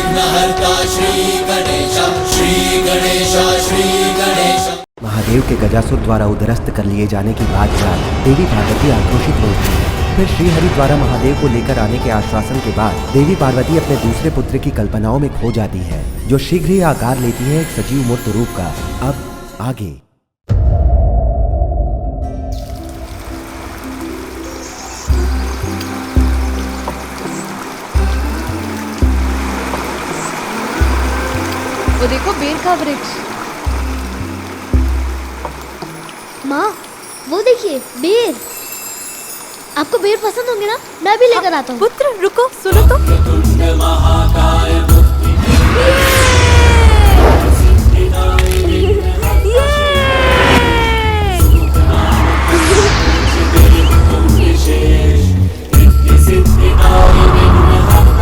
विघ्नहर्ता श्री गणेश, श्री गणेश, श्री गणेश। महादेव के गजासुर द्वारा उदरस्त कर लिए जाने की बात जान देवी पार्वती आक्रोशित हो उठी है। फिर श्रीहरि द्वारा महादेव को लेकर आने के आश्वासन के बाद देवी पार्वती अपने दूसरे पुत्र की कल्पनाओं में खो जाती है, जो शीघ्र ही आकार लेती है एक सजीव मूर्त रूप का। अब आगे वो देखो बेर का वृक्ष। माँ वो देखिए बेर। आपको बेर पसंद होंगे ना? मैं भी लेकर आता हूँ। पुत्र रुको, सुनो तो।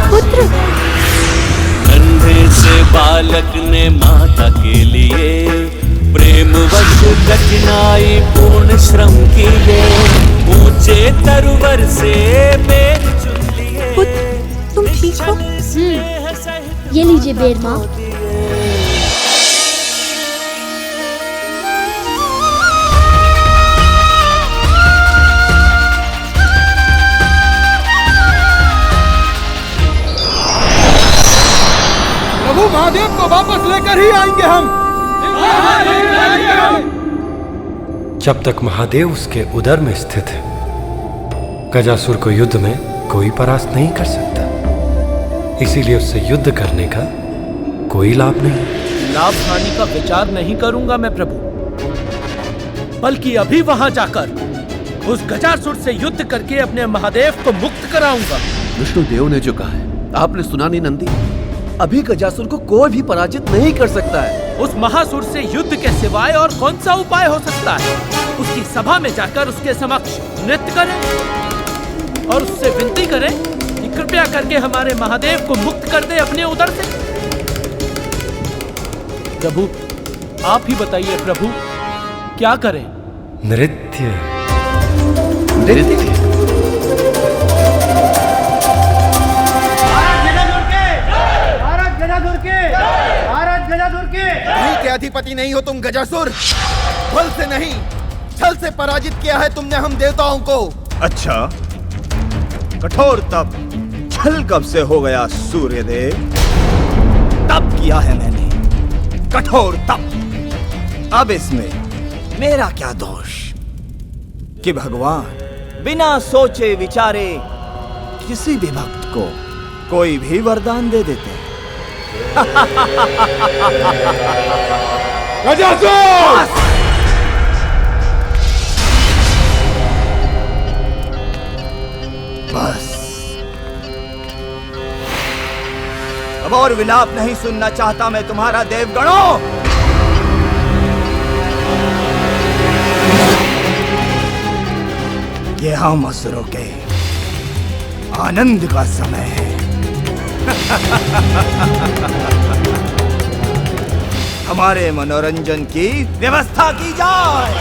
पुत्र कंधे से बालक ने माता के लिए प्रेम वश कठिनाई पूर्ण श्रम किए, ऊंचे तरुवर से बेर चुन लिए। पुत्र तुम ठीक हो? ये लीजिए बेर माँ। प्रभु महादेव को वापस लेकर ही आएंगे हम। जब तक महादेव उसके उदर में स्थित है, गजासुर को युद्ध में कोई परास्त नहीं कर सकता। इसीलिए उससे युद्ध करने का कोई लाभ नहीं। लाभ हानि का विचार नहीं करूंगा मैं प्रभु, बल्कि अभी वहां जाकर उस गजासुर से युद्ध करके अपने महादेव को मुक्त कराऊंगा। विष्णुदेव ने जो कहा है आपने सुना नहीं नंदी? अभी गजासुर को कोई भी पराजित नहीं कर सकता है। उस महासुर से युद्ध के सिवाय और कौन सा उपाय हो सकता है? उसकी सभा में जाकर उसके समक्ष नृत्य करें और उससे विनती करें कि कृपया करके हमारे महादेव को मुक्त कर दे अपने उदर से। प्रभु आप ही बताइए प्रभु, क्या करें? नृत्य। नृत्य? के अधिपति नहीं हो तुम गजासुर। बल से नहीं छल से पराजित किया है तुमने हम देवताओं को। अच्छा, कठोर तप छल कब से हो गया सूर्यदेव? तप किया है मैंने, कठोर तप। अब इसमें मेरा क्या दोष कि भगवान बिना सोचे विचारे किसी भी भक्त को कोई भी वरदान दे देते हैं। बस अब और विलाप नहीं सुनना चाहता मैं तुम्हारा देवगणों। ये हम असुरों के आनंद का समय है। हमारे मनोरंजन की व्यवस्था की जाए।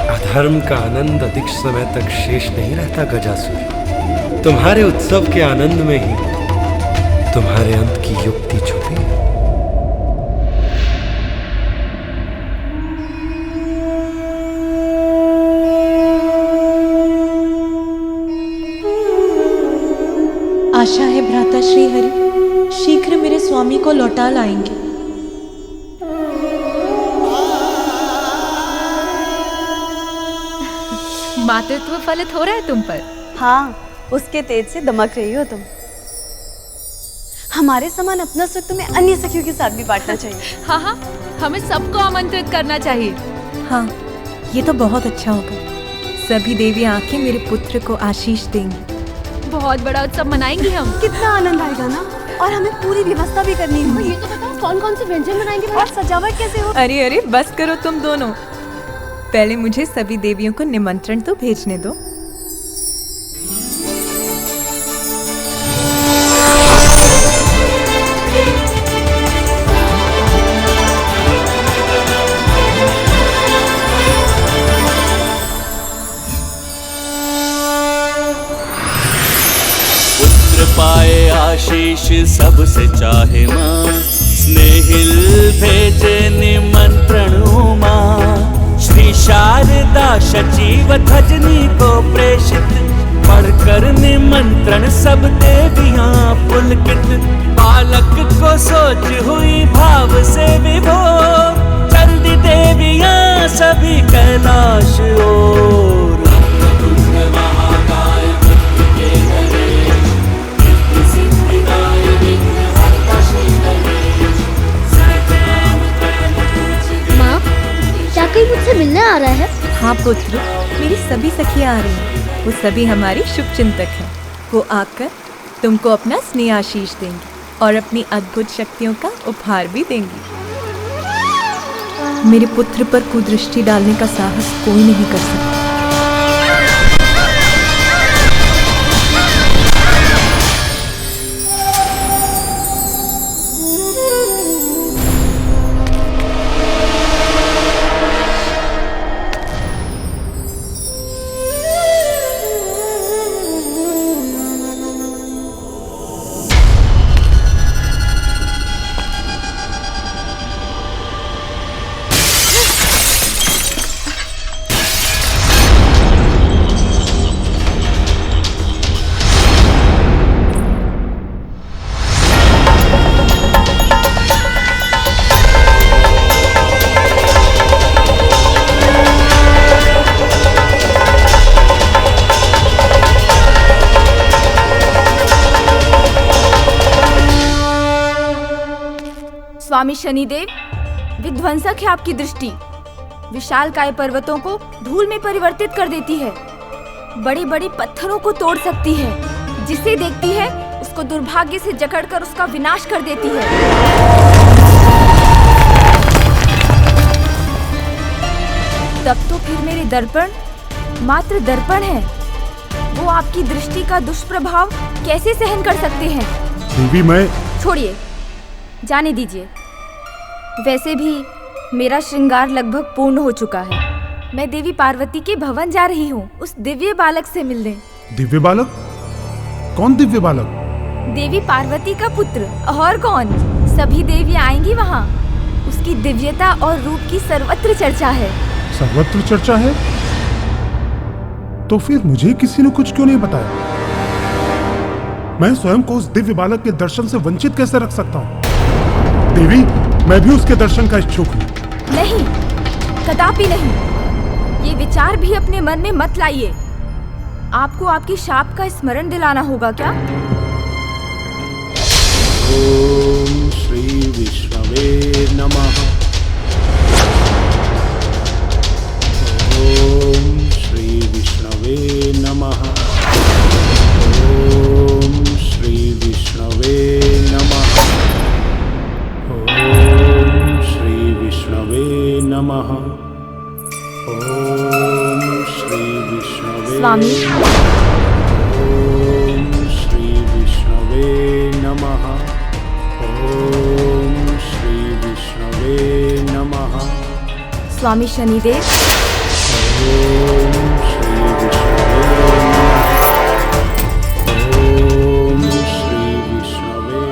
अधर्म का आनंद अधिक समय तक शेष नहीं रहता गजासुर। तुम्हारे उत्सव के आनंद में ही तुम्हारे अंत की युक्ति छुपी है। आशा है भ्राता श्रीहरि शीघ्र मेरे स्वामी को लौटा लाएंगे। मातृत्व फलित हो रहा है तुम पर। हाँ, उसके तेज से दमक रही हो तुम। हमारे समान अपना सुख तुम्हें अन्य सखियों के साथ भी बांटना चाहिए। हाँ हाँ, हमें सबको आमंत्रित करना चाहिए। हाँ, ये तो बहुत अच्छा होगा। सभी देवी आके मेरे पुत्र को आशीष देंगी। बहुत बड़ा उत्सव मनाएंगे हम। कितना आनंद आएगा ना। और हमें पूरी व्यवस्था भी करनी है। ये तो बताओ कौन कौन से व्यंजन बनाएंगे और सजावट कैसे हो? अरे अरे बस करो तुम दोनों। पहले मुझे सभी देवियों को निमंत्रण तो भेजने दो। पाए आशीष सबसे चाहे माँ, स्नेहिल भेजे निमंत्रण माँ। श्री शारदा सचिव धजनी को प्रेषित, पढ़कर निमंत्रण सब देवियां पुलकित। बालक को सोच हुई भाव से विभोर, चंदी देवियां सभी कैलाश ओर। माँ, क्या कोई मुझसे मिलने आ रहा है? हाँ पुत्र, मेरी सभी सखियाँ आ रही हैं। वो सभी हमारी शुभ चिंतक हैं। वो आकर तुमको अपना स्नेह आशीष देंगी और अपनी अद्भुत शक्तियों का उपहार भी देंगी। मेरे पुत्र पर कुदृष्टि डालने का साहस कोई नहीं कर सकता। स्वामी शनिदेव, विध्वंसक है आपकी दृष्टि। विशालकाय पर्वतों को धूल में परिवर्तित कर देती है, बड़े बड़े पत्थरों को तोड़ सकती है। जिसे देखती है उसको दुर्भाग्य से जकड़कर उसका विनाश कर देती है। तब तो फिर मेरे दर्पण मात्र दर्पण है। वो आपकी दृष्टि का दुष्प्रभाव कैसे सहन कर सकते हैं? देवी, मैं छोड़िए, जाने दीजिए। वैसे भी मेरा श्रृंगार लगभग पूर्ण हो चुका है। मैं देवी पार्वती के भवन जा रही हूँ उस दिव्य बालक से मिलने। दिव्य बालक? कौन दिव्य बालक? देवी पार्वती का पुत्र, और कौन। सभी देवियाँ आएंगी वहाँ। उसकी दिव्यता और रूप की सर्वत्र चर्चा है। सर्वत्र चर्चा है? तो फिर मुझे किसी ने कुछ क्यों नहीं बताया? मैं स्वयं को उस दिव्य बालक के दर्शन से वंचित कैसे रख सकता हूँ? देवी, मैं भी उसके दर्शन का इच्छुक हूँ। नहीं, कदापि नहीं। ये विचार भी अपने मन में मत लाइए। आपको आपके शाप का स्मरण दिलाना होगा क्या? ओम श्री विष्णवे नमः। ओम श्री विष्णवे नमः। ओम श्री विष्णवे नमः। ओम श्री विष्णवे नमः। ओम श्री विष्णवे। स्वामी, ओम श्री विष्णवे नमः। ओम श्री विष्णवे नमः। स्वामी शनिदेव। ओम श्री विष्णवे नमः। ओम श्री विष्णवे।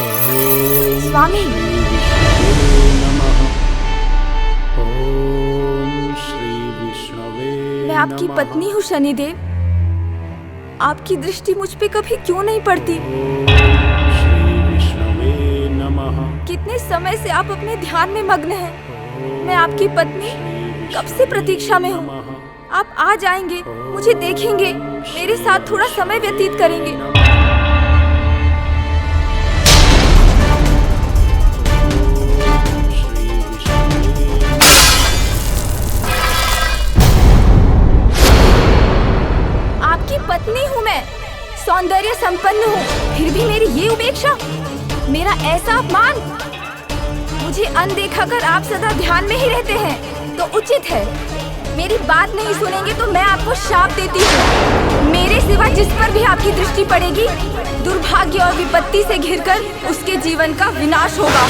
ओम स्वामी, मैं आपकी पत्नी हूँ शनिदेव। आपकी दृष्टि मुझ पे कभी क्यों नहीं पड़ती? कितने समय से आप अपने ध्यान में मग्न हैं। मैं आपकी पत्नी कब से प्रतीक्षा में हूँ। आप आ जाएंगे, मुझे देखेंगे, मेरे साथ थोड़ा समय व्यतीत करेंगे। पत्नी हूँ मैं, सौंदर्य संपन्न हूँ, फिर भी मेरी ये उपेक्षा, मेरा ऐसा अपमान। मुझे अनदेखा कर आप सदा ध्यान में ही रहते हैं तो उचित है। मेरी बात नहीं सुनेंगे तो मैं आपको शाप देती हूँ। मेरे सिवा जिस पर भी आपकी दृष्टि पड़ेगी, दुर्भाग्य और विपत्ति से घिरकर उसके जीवन का विनाश होगा।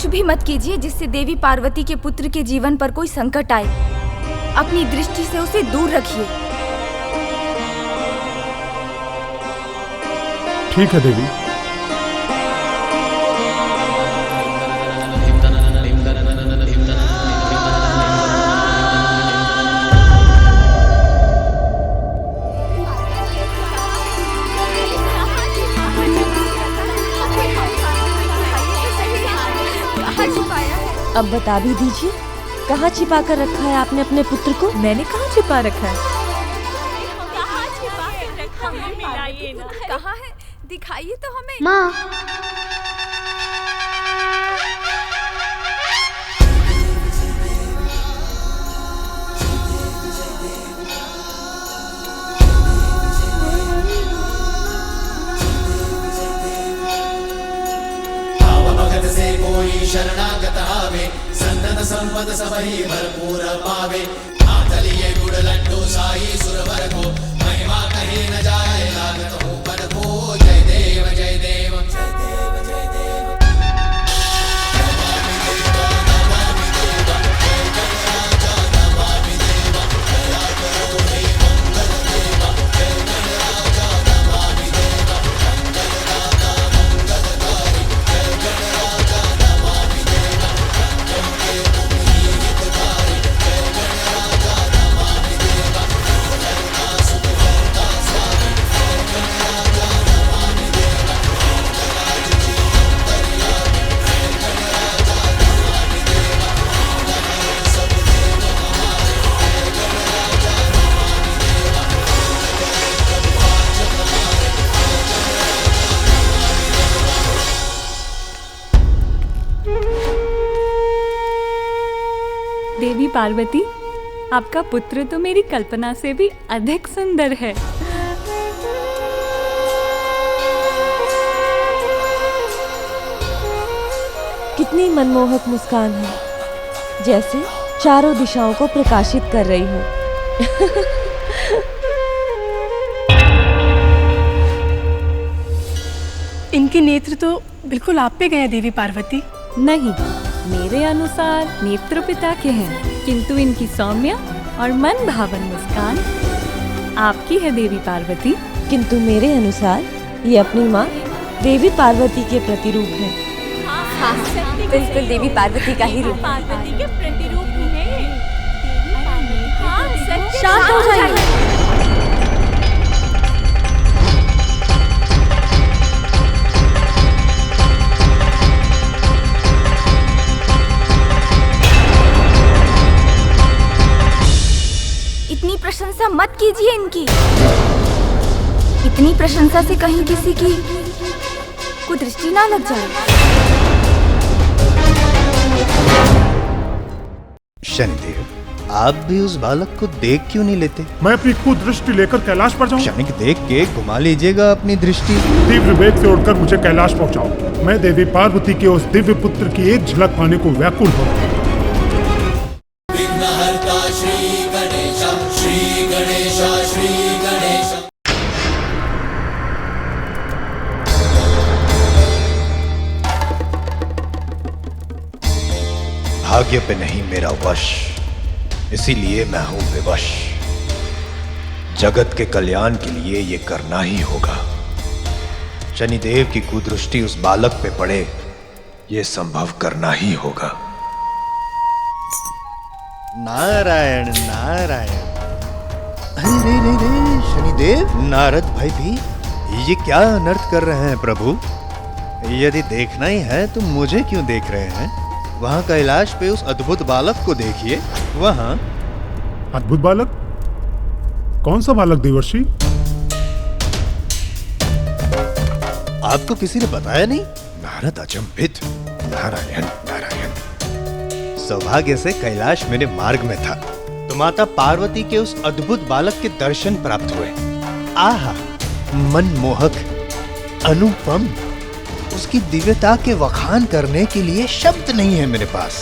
कुछ भी मत कीजिए जिससे देवी पार्वती के पुत्र के जीवन पर कोई संकट आए। अपनी दृष्टि से उसे दूर रखिए। ठीक है देवी। अब बता भी दीजिए, कहाँ छिपा कर रखा है आपने अपने पुत्र को? मैंने कहाँ छिपा रखा है? कहाँ है? दिखाइए तो हमें। माँ, भगत से कोई शरणागत आवे, संतत संपद सबही भरपूर पावे। आतलिए गुड़ लड्डू साई सुरवर को, महिमा कहीं न जाए लागत हो पद को। जय देव जय देव जय देव जय देव। नमामि देवा जय गणराजा नमामि देवा, दया करो हे मंगल देवा जय गणराजा नमामि देवा, मंगलदाता मंगलकारी जय गणराजा नमामि देवा, रक्षण के तुम ही हितकारी जय गणराजा नमामि देवा, करता सुख करता स्वामी जय गणराजा नमामि देवा, राज जी अंतर्यामी जय गणराजा नमामि देवा, लहर सब देव हमारे जय गणराजा नमामि देवा, वाचक हमारे जय गणराजा नमामि देवा। देवी पार्वती, आपका पुत्र तो मेरी कल्पना से भी अधिक सुंदर है। कितनी मनमोहक मुस्कान है, जैसे चारों दिशाओं को प्रकाशित कर रही हो। इनके नेत्र तो बिल्कुल आप पे गए देवी पार्वती। नहीं, मेरे अनुसार नेत्र पिता के हैं, किंतु इनकी सौम्य और मन भावन मुस्कान आपकी है देवी पार्वती। किंतु मेरे अनुसार ये अपनी माँ देवी पार्वती के प्रतिरूप है। हाँ, बिल्कुल देवी पार्वती का ही रूप। पार्वती के प्रतिरूप है। शांत हो जाइए। इतनी प्रशंसा मत कीजिए इनकी। इतनी प्रशंसा से कहीं किसी की कुदृष्टि ना लग जाए। शनिदेव, आप भी उस बालक को देख क्यों नहीं लेते? मैं अपनी कुदृष्टि लेकर कैलाश पर जाऊं? क्षणिक देख के घुमा लीजिएगा अपनी दृष्टि। तीव्र वेग से उड़कर मुझे कैलाश पहुंचाओ। मैं देवी पार्वती के उस दिव्य पुत्र की एक झलक पाने को व्याकुल हूँ। विघ्नहर्ता श्री गणेश श्री गणेश श्री गणेश। भाग्य पे नहीं मेरा वश, इसीलिए मैं हूं विवश। जगत के कल्याण के लिए ये करना ही होगा। शनिदेव की कुदृष्टि उस बालक पे पड़े, ये संभव करना ही होगा। नारायण नारायण। अरे रे रे रे, शनिदेव, नारद भाई भी ये क्या अनर्थ कर रहे हैं प्रभु? यदि देखना ही है तो मुझे क्यों देख रहे हैं? वहां कैलाश पे उस अद्भुत बालक को देखिए। वहां अद्भुत बालक? कौन सा बालक देवर्षि? आपको किसी ने बताया नहीं? नारद अचंभित। नारायण नारायण। सौभाग्य से कैलाश मेरे मार्ग में था तो माता पार्वती के उस अद्भुत बालक के दर्शन प्राप्त हुए। आहा, मनमोहक, अनुपम। उसकी दिव्यता के वखान करने के लिए शब्द नहीं है मेरे पास।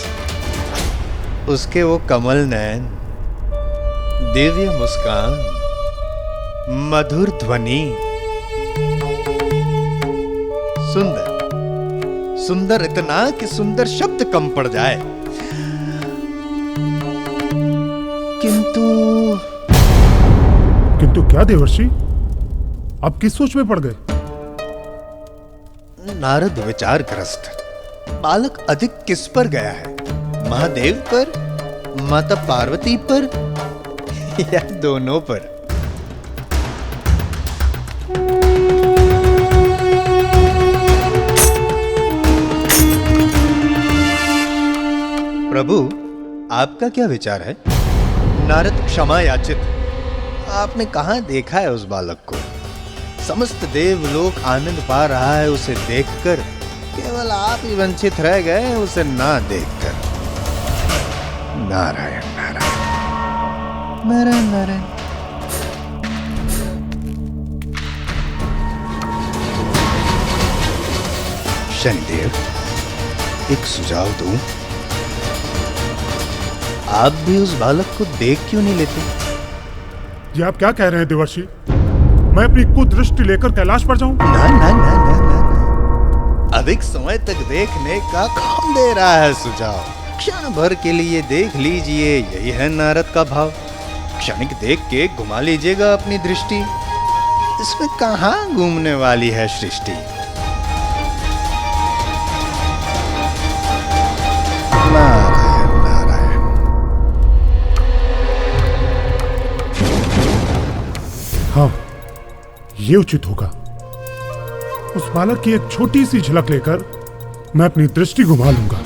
उसके वो कमल नयन, दिव्य मुस्कान, मधुर ध्वनि, सुंदर सुंदर इतना कि सुंदर शब्द कम पड़ जाए। किंतु क्या देवर्षि, आप किस सोच में पड़ गए? नारद विचारग्रस्त। बालक अधिक किस पर गया है? महादेव पर, माता पार्वती पर या दोनों पर? प्रभु, आपका क्या विचार है? नारद क्षमा याचित। आपने कहां देखा है उस बालक को? समस्त देवलोक आनंद पा रहा है उसे देखकर, केवल आप ही वंचित रह गए उसे ना देखकर। नारायण नारायण नारायण नारायण। शनिदेव, एक सुझाव दूं? आप भी उस बालक को देख क्यों नहीं लेते? ये आप क्या कह रहे हैं देवर्षि? मैं अपनी कुदृष्टि लेकर कैलाश पर जाऊं? ना ना ना ना ना ना। अधिक समय तक देखने का कौन दे रहा है सुझाव? क्षण भर के लिए देख लीजिए, यही है नारद का भाव। क्षणिक देख के घुमा लीजिएगा अपनी दृष्टि, इसमें कहां घूमने वाली है सृष्टि। नारायण नारायण। हाँ, ये उचित होगा। उस बालक की एक छोटी सी झलक लेकर मैं अपनी दृष्टि घुमा लूंगा।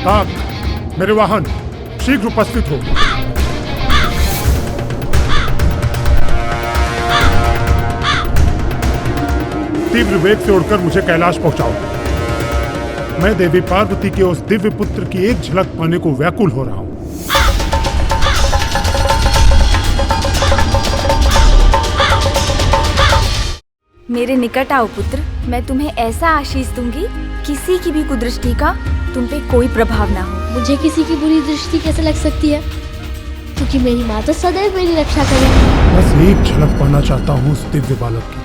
ताक, मेरे वाहन शीघ्र उपस्थित हो। तीव्र वेग से उड़कर मुझे कैलाश पहुंचाओ। मैं देवी पार्वती के उस दिव्य पुत्र की एक झलक पाने को व्याकुल हो रहा हूं। मेरे निकट आओ पुत्र, मैं तुम्हें ऐसा आशीष दूंगी, किसी की भी कुदृष्टि का तुम पे कोई प्रभाव ना हो। मुझे किसी की बुरी दृष्टि कैसे लग सकती है? क्योंकि मेरी माँ तो सदैव मेरी रक्षा करेगी। बस एक झलक पाना चाहता हूँ उस दिव्य बालक की।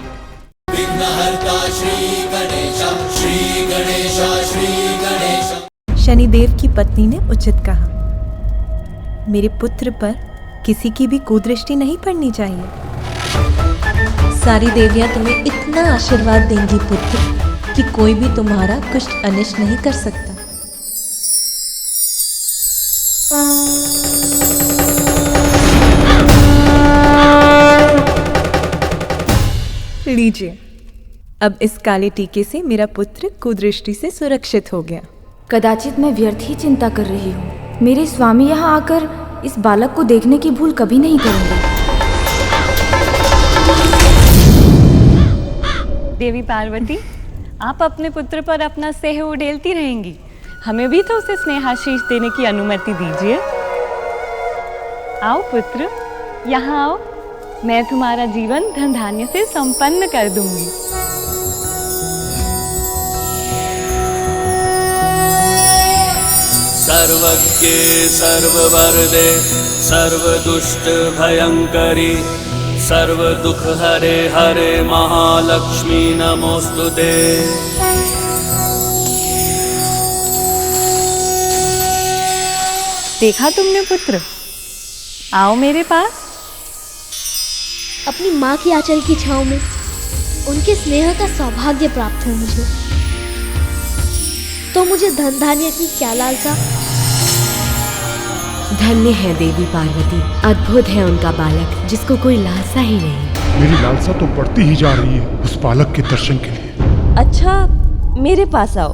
विघ्नहर्ता श्री गणेश, श्री गणेश, श्री गणेश। शनिदेव की पत्नी ने उचित कहा, मेरे पुत्र पर किसी की भी कुदृष्टि नहीं पड़नी चाहिए। सारी देवियां तुम्हें इतना आशीर्वाद देंगी पुत्र कि कोई भी तुम्हारा कुछ अनिष्ट नहीं कर सकता। लीजिए, अब इस काले टीके से मेरा पुत्र कुदृष्टि से सुरक्षित हो गया। कदाचित मैं व्यर्थ ही चिंता कर रही हूँ। मेरे स्वामी यहाँ आकर इस बालक को देखने की भूल कभी नहीं करेंगे। देवी पार्वती, आप अपने पुत्र पर अपना स्नेह उड़ेलती रहेंगी, हमें भी तो उसे स्नेहाशीष देने की अनुमति दीजिए। आओ पुत्र, यहाँ आओ, मैं तुम्हारा जीवन धन धान्य से संपन्न कर दूंगी। सर्वज्ञे सर्ववरदे सर्वदुष्ट भयंकरी सर्व दुख हरे हरे महालक्ष्मी नमोस्तुते। देखा तुमने पुत्र, आओ मेरे पास। अपनी माँ की आंचल की छांव में उनके स्नेह का सौभाग्य प्राप्त है मुझे, तो मुझे धन धान्य की क्या लालसा। धन्य है देवी पार्वती, अद्भुत है उनका बालक जिसको कोई लालसा ही नहीं। मेरी लालसा तो बढ़ती ही जा रही है उस बालक के दर्शन के लिए। अच्छा, मेरे पास आओ,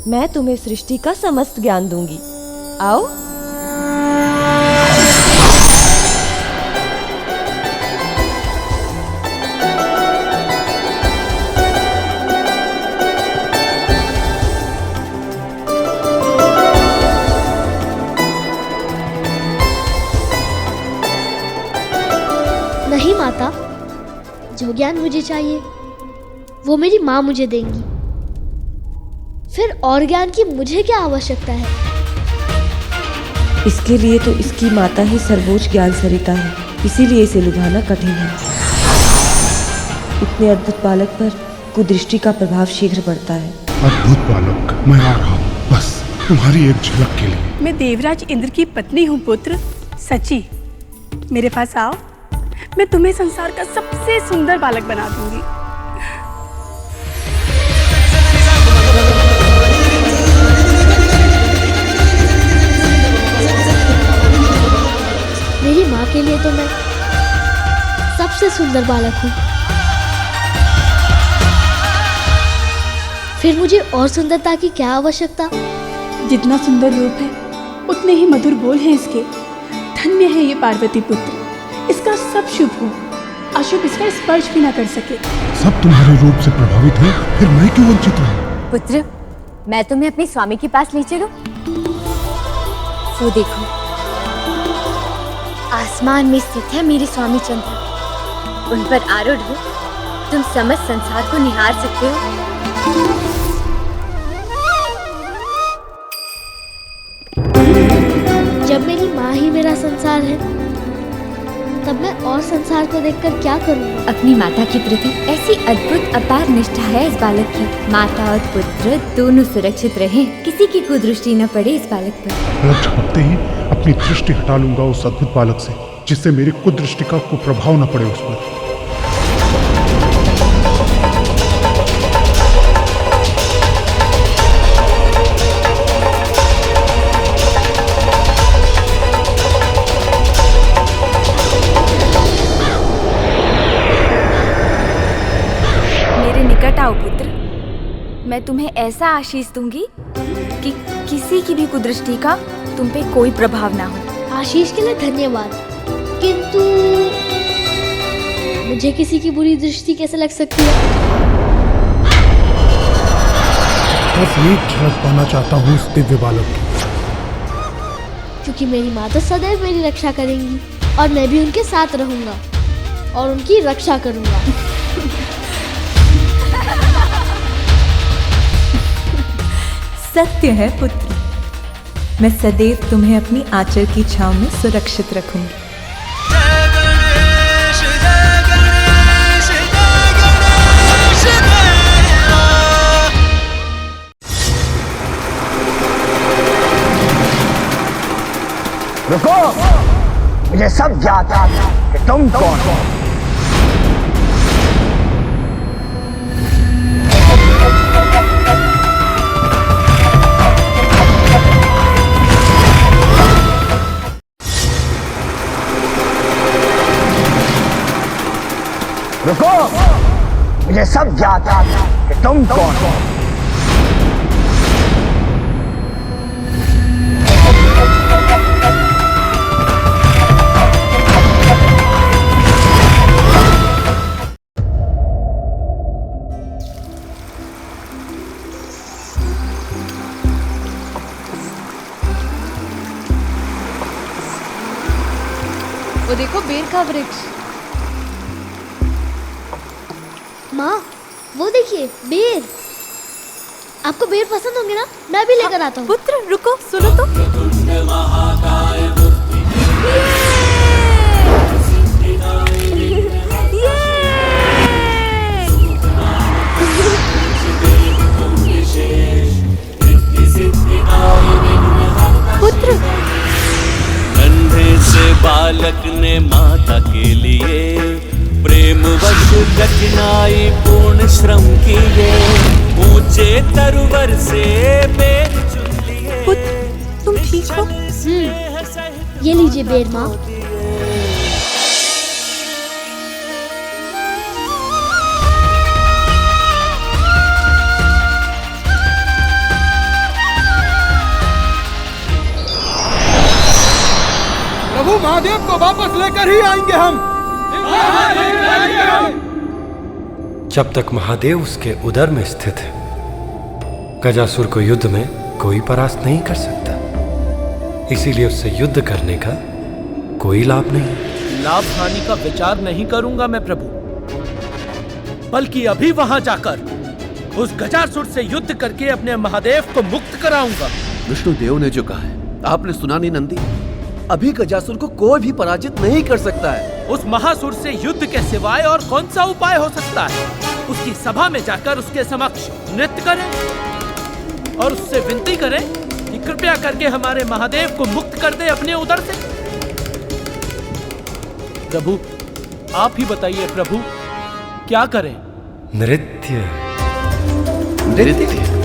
मैं तुम्हें सृष्टि का समस्त ज्ञान दूंगी। आओ। नहीं माता, जो ज्ञान मुझे चाहिए वो मेरी माँ मुझे देंगी, फिर और ज्ञान की मुझे क्या आवश्यकता है। इसके लिए तो इसकी माता ही सर्वोच्च ज्ञान सरिता है, इसीलिए इसे लुभाना कठिन है। इतने अद्भुत बालक पर कुदृष्टि का प्रभाव शीघ्र बढ़ता है। अद्भुत बालक, मैं आ रहा हूँ, बस तुम्हारी एक झलक के लिए। मैं देवराज इंद्र की पत्नी हूँ पुत्र, सची। मेरे पास आओ, मैं तुम्हें संसार का सबसे सुंदर बालक बना दूंगी। मेरी माँ के लिए तो मैं सबसे सुंदर बालक हूँ। फिर मुझे और सुंदरता की क्या आवश्यकता? जितना सुंदर रूप है उतने ही मधुर बोल हैं इसके। धन्य है ये पार्वती पुत्र, इसका सब शुभ हो, अशुभ इसका स्पर्श भी ना कर सके। सब तुम्हारे रूप से प्रभावित है, फिर मैं क्यों वंचित रहूं? पुत्र, मैं तुम्हें अपने स्वामी के पास ले चलूं? वो देखो, आसमान में स्थित है मेरे स्वामी चंद्र। उन पर आरूढ़ हो तुम समस्त संसार को निहार सकते हो। जब मेरी माँ ही मेरा संसार है, तब मैं और संसार को देखकर क्या करूँगा? अपनी माता के प्रति ऐसी अद्भुत अपार निष्ठा है इस बालक की। माता और पुत्र दोनों सुरक्षित रहें, किसी की कुदृष्टि न पड़े इस बालक पर। पलक झपकते ही अपनी दृष्टि हटा लूंगा उस अद्भुत बालक से, जिससे मेरी कुदृष्टि का कुप्रभाव न पड़े उस पर। आओ पुत्र, मैं तुम्हें ऐसा आशीष दूंगी कि किसी की भी कुदृष्टि का तुम पे कोई प्रभाव ना हो। आशीष के लिए धन्यवाद, किंतु मुझे किसी की बुरी दृष्टि कैसे लग सकती है? बस एक झलक पाना चाहता हूँ उस दिव्य बालक की। क्योंकि मेरी माँ तो सदैव मेरी रक्षा करेंगी और मैं भी उनके साथ रहूंगा और उनकी रक्षा करूंगा। सत्य है पुत्र, मैं सदैव तुम्हें अपनी आंचल की छांव में सुरक्षित रखूंगी। रुको, मुझे सब ज्ञात है कि तुम कौन हो। रुको, मुझे सब ज्ञात है कि तुम कौन हो। वो देखो बेर का वृक्ष। माँ, वो देखिए बेर। आपको बेर पसंद होंगे ना? मैं भी लेकर आता हूँ। पुत्र रुको, सुनो तो। पुत्र, कंधे से बालक ने माता के लिए प्रेम वश कठिनाई पूर्ण श्रम किए, ऊंचे तरुवर से बेर चुन लिए। पुत्र, तुम ठीक हो? ये लीजिए बेर माँ। प्रभु महादेव को वापस लेकर ही आएंगे हम। जब तक महादेव उसके उदर में स्थित है, गजासुर को युद्ध में कोई परास्त नहीं कर सकता। इसीलिए उससे युद्ध करने का कोई लाभ नहीं। लाभ हानि का विचार नहीं करूंगा मैं प्रभु, बल्कि अभी वहां जाकर उस गजासुर से युद्ध करके अपने महादेव को मुक्त कराऊंगा। विष्णुदेव ने जो कहा है आपने सुना नहीं नंदी? अभी गजासुर को कोई भी पराजित नहीं कर सकता है। उस महासुर से युद्ध के सिवाय और कौन सा उपाय हो सकता है? उसकी सभा में जाकर उसके समक्ष नृत्य करें और उससे विनती करें कि कृपया करके हमारे महादेव को मुक्त कर दे अपने उदर से। प्रभु आप ही बताइए प्रभु, क्या करें? नृत्य। नृत्य